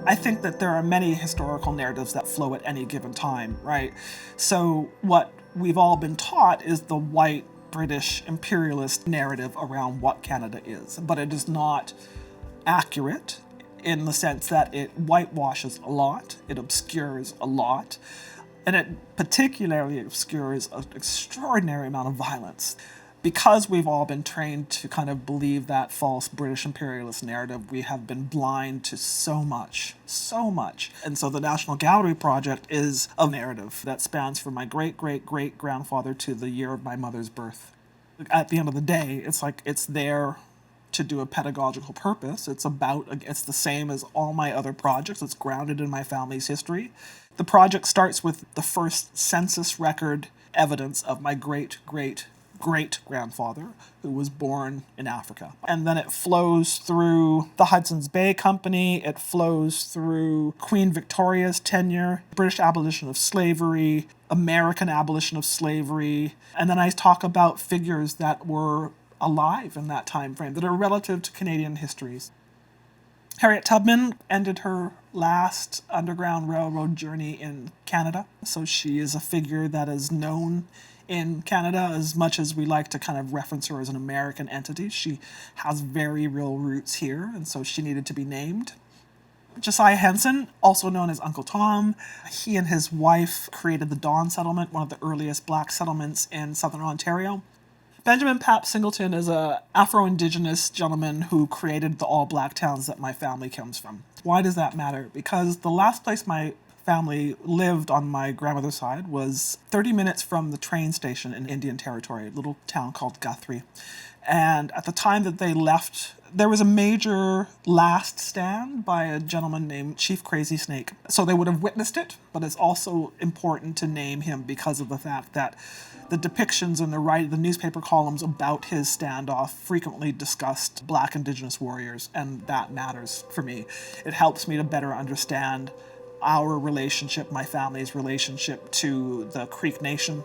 I think that there are many historical narratives that flow at any given time, right? So what we've all been taught is the white British imperialist narrative around what Canada is, but it is not accurate in the sense that it whitewashes a lot, it obscures a lot, and it particularly obscures an extraordinary amount of violence. Because we've all been trained to kind of believe that false British imperialist narrative, we have been blind to so much, so much. And so the National Gallery Project is a narrative that spans from my great-great-great-grandfather to the year of my mother's birth. At the end of the day, it's like it's there to do a pedagogical purpose. It's the same as all my other projects. It's grounded in my family's history. The project starts with the first census record evidence of my great-grandfather, who was born in Africa. And then it flows through the Hudson's Bay Company, it flows through Queen Victoria's tenure, British abolition of slavery, American abolition of slavery, and then I talk about figures that were alive in that time frame, that are relative to Canadian histories. Harriet Tubman ended her last Underground Railroad journey in Canada, so she is a figure that is known in Canada as much as we like to kind of reference her as an American entity. She has very real roots here, and so she needed to be named. Josiah Henson, also known as Uncle Tom, he and his wife created the Dawn Settlement, one of the earliest black settlements in southern Ontario. Benjamin Pap Singleton is an Afro-Indigenous gentleman who created the all-black towns that my family comes from. Why does that matter? Because the last place my family lived on my grandmother's side was 30 minutes from the train station in Indian Territory, a little town called Guthrie. And at the time that they left, there was a major last stand by a gentleman named Chief Crazy Snake. So they would have witnessed it, but it's also important to name him because of the fact that the depictions in the newspaper columns about his standoff frequently discussed Black Indigenous warriors, and that matters for me. It helps me to better understand our relationship, my family's relationship to the Creek Nation.